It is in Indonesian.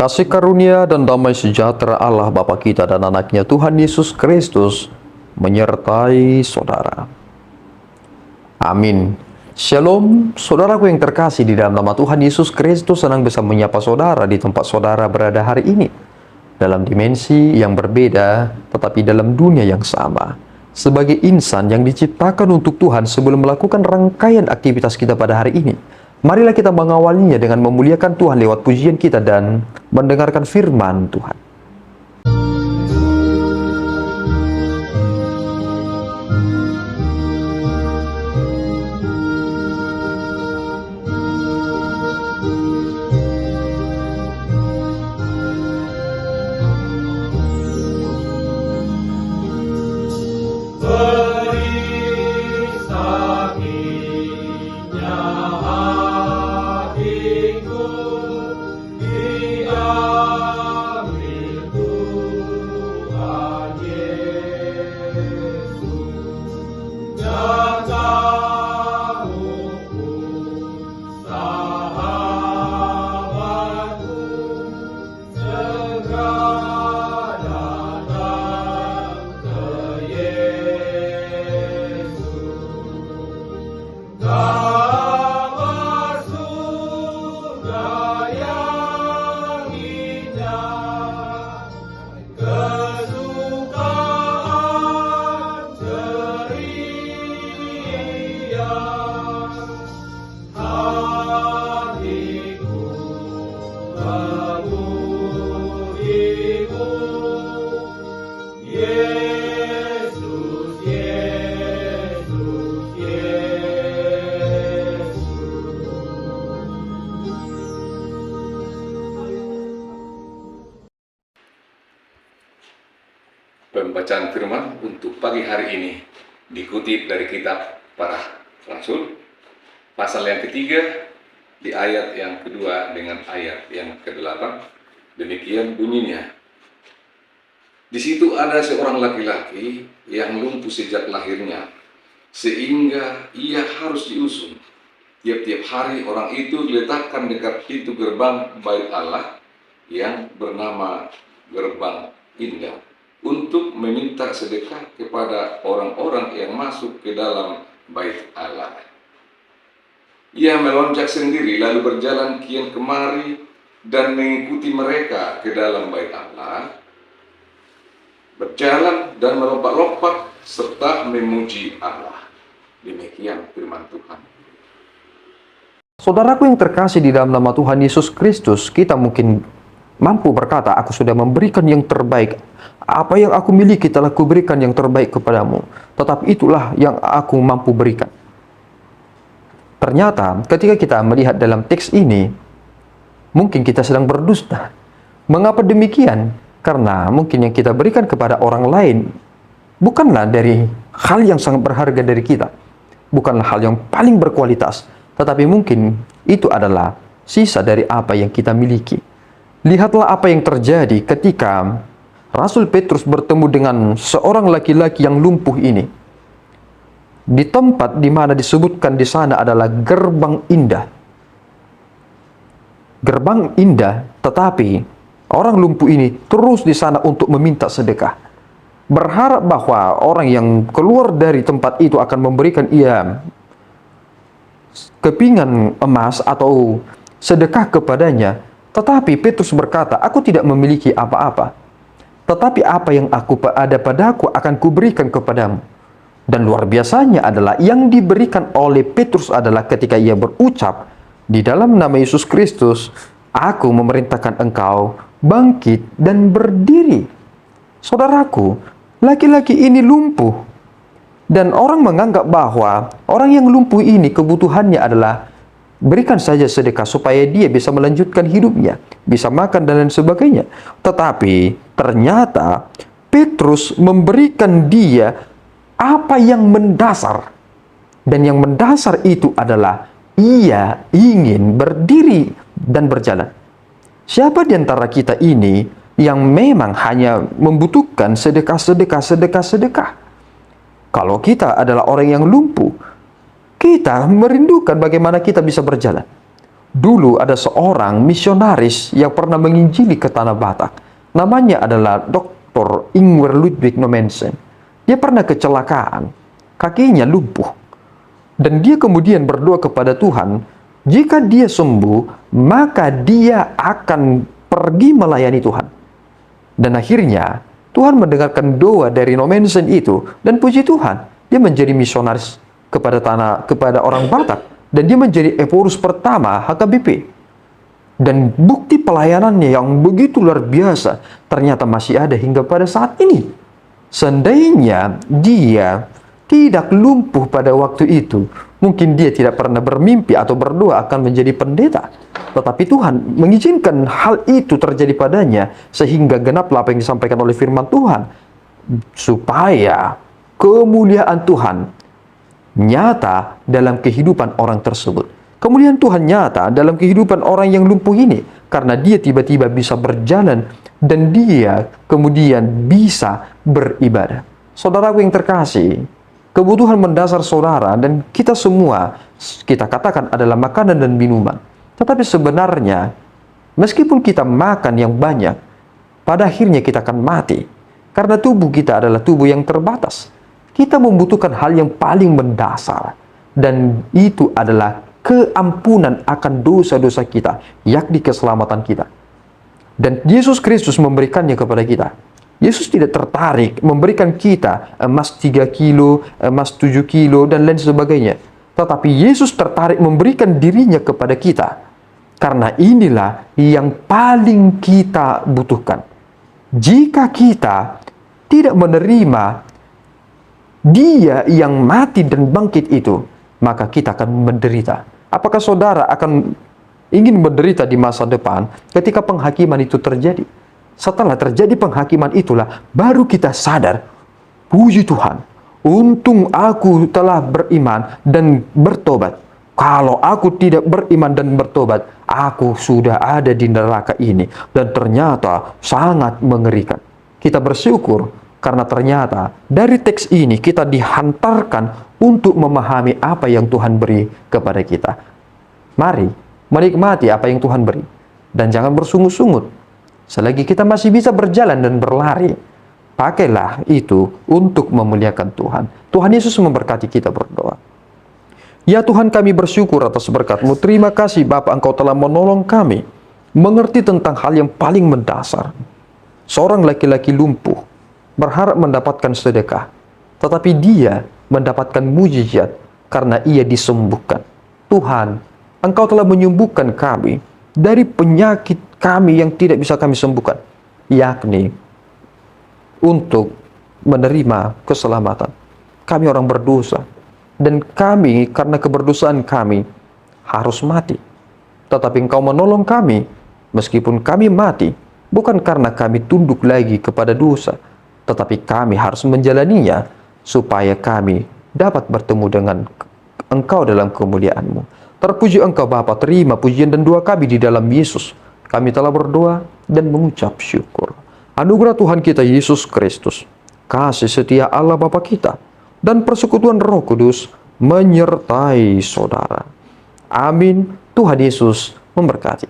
Kasih karunia dan damai sejahtera Allah Bapa kita dan anaknya Tuhan Yesus Kristus menyertai saudara. Amin. Shalom, saudaraku yang terkasih di dalam nama Tuhan Yesus Kristus. Senang bisa menyapa saudara di tempat saudara berada hari ini. Dalam dimensi yang berbeda, tetapi dalam dunia yang sama. Sebagai insan yang diciptakan untuk Tuhan sebelum melakukan rangkaian aktivitas kita pada hari ini. Marilah kita mengawalinya dengan memuliakan Tuhan lewat pujian kita dan mendengarkan firman Tuhan. Pembacaan firman untuk pagi hari ini dikutip dari kitab Para Rasul, pasal yang ketiga, di ayat yang kedua dengan ayat yang ke-8. Demikian bunyinya. Di situ ada seorang laki-laki yang lumpuh sejak lahirnya, sehingga ia harus diusung. Tiap-tiap hari orang itu diletakkan dekat pintu gerbang bait Allah yang bernama Gerbang Indah, untuk meminta sedekah kepada orang-orang yang masuk ke dalam bait Allah. Ia melonjak sendiri lalu berjalan kian kemari dan mengikuti mereka ke dalam bait Allah, berjalan dan melompat-lompat serta memuji Allah. Demikian firman Tuhan. Saudaraku yang terkasih di dalam nama Tuhan Yesus Kristus, kita mungkin mampu berkata, aku sudah memberikan yang terbaik. Apa yang aku miliki telah kuberikan yang terbaik kepadamu. Tetapi itulah yang aku mampu berikan. Ternyata ketika kita melihat dalam teks ini, mungkin kita sedang berdusta. Mengapa demikian? Karena mungkin yang kita berikan kepada orang lain bukanlah dari hal yang sangat berharga dari kita. Bukanlah hal yang paling berkualitas. Tetapi mungkin itu adalah sisa dari apa yang kita miliki. Lihatlah apa yang terjadi ketika Rasul Petrus bertemu dengan seorang laki-laki yang lumpuh ini. Di tempat di mana disebutkan di sana adalah Gerbang Indah. Gerbang Indah, tetapi orang lumpuh ini terus di sana untuk meminta sedekah. Berharap bahwa orang yang keluar dari tempat itu akan memberikan ia kepingan emas atau sedekah kepadanya. Tetapi Petrus berkata, aku tidak memiliki apa-apa. Tetapi apa yang ada padaku akan kuberikan kepadamu. Dan luar biasanya adalah yang diberikan oleh Petrus adalah ketika ia berucap, di dalam nama Yesus Kristus, aku memerintahkan engkau bangkit dan berdiri. Saudaraku, laki-laki ini lumpuh. Dan orang menganggap bahwa orang yang lumpuh ini kebutuhannya adalah berikan saja sedekah supaya dia bisa melanjutkan hidupnya, bisa makan dan lain sebagainya. Tetapi ternyata Petrus memberikan dia apa yang mendasar. Dan yang mendasar itu adalah ia ingin berdiri dan berjalan. Siapa di antara kita ini yang memang hanya membutuhkan sedekah? Kalau kita adalah orang yang lumpuh, kita merindukan bagaimana kita bisa berjalan. Dulu ada seorang misionaris yang pernah menginjili ke Tanah Batak. Namanya adalah Dr. Ingwer Ludwig Nommensen. Dia pernah kecelakaan, kakinya lumpuh. Dan dia kemudian berdoa kepada Tuhan, jika dia sembuh, maka dia akan pergi melayani Tuhan. Dan akhirnya, Tuhan mendengarkan doa dari Nommensen itu, dan puji Tuhan, dia menjadi misionaris kepada orang Batak. Dan dia menjadi Eporus pertama HKBP. Dan bukti pelayanannya yang begitu luar biasa ternyata masih ada hingga pada saat ini. Seandainya dia tidak lumpuh pada waktu itu, mungkin dia tidak pernah bermimpi atau berdoa akan menjadi pendeta. Tetapi Tuhan mengizinkan hal itu terjadi padanya, sehingga genaplah apa yang disampaikan oleh firman Tuhan, supaya kemuliaan Tuhan nyata dalam kehidupan orang tersebut. Kemuliaan Tuhan nyata dalam kehidupan orang yang lumpuh ini, karena dia tiba-tiba bisa berjalan dan dia kemudian bisa beribadah. Saudaraku yang terkasih, kebutuhan mendasar saudara dan kita semua, kita katakan adalah makanan dan minuman. Tetapi sebenarnya, meskipun kita makan yang banyak, pada akhirnya kita akan mati. Karena tubuh kita adalah tubuh yang terbatas. Kita membutuhkan hal yang paling mendasar. Dan itu adalah keampunan akan dosa-dosa kita, yakni keselamatan kita. Dan Yesus Kristus memberikannya kepada kita. Yesus tidak tertarik memberikan kita emas 3 kilo, emas 7 kilo, dan lain sebagainya. Tetapi Yesus tertarik memberikan dirinya kepada kita. Karena inilah yang paling kita butuhkan. Jika kita tidak menerima Dia yang mati dan bangkit itu, maka kita akan menderita. Apakah saudara akan ingin menderita di masa depan ketika penghakiman itu terjadi? Setelah terjadi penghakiman itulah baru kita sadar, puji Tuhan, untung aku telah beriman dan bertobat. Kalau aku tidak beriman dan bertobat, aku sudah ada di neraka ini. Dan ternyata sangat mengerikan. Kita bersyukur karena ternyata dari teks ini kita dihantarkan untuk memahami apa yang Tuhan beri kepada kita. Mari menikmati apa yang Tuhan beri. Dan jangan bersungut-sungut. Selagi kita masih bisa berjalan dan berlari, pakailah itu untuk memuliakan Tuhan. Tuhan Yesus memberkati kita berdoa. Ya Tuhan, kami bersyukur atas berkat-Mu. Terima kasih Bapa, Engkau telah menolong kami mengerti tentang hal yang paling mendasar. Seorang laki-laki lumpuh berharap mendapatkan sedekah, tetapi dia mendapatkan mujizat karena ia disembuhkan. Tuhan, Engkau telah menyembuhkan kami dari penyakit kami yang tidak bisa kami sembuhkan, yakni untuk menerima keselamatan. Kami orang berdosa, dan kami karena keberdosaan kami harus mati. Tetapi Engkau menolong kami meskipun kami mati, bukan karena kami tunduk lagi kepada dosa, tetapi kami harus menjalaninya supaya kami dapat bertemu dengan Engkau dalam kemuliaan-Mu. Terpuji Engkau Bapa, terima pujian dan doa kami di dalam Yesus. Kami telah berdoa dan mengucap syukur. Anugerah Tuhan kita Yesus Kristus, kasih setia Allah Bapa kita, dan persekutuan Roh Kudus menyertai saudara. Amin. Tuhan Yesus memberkati.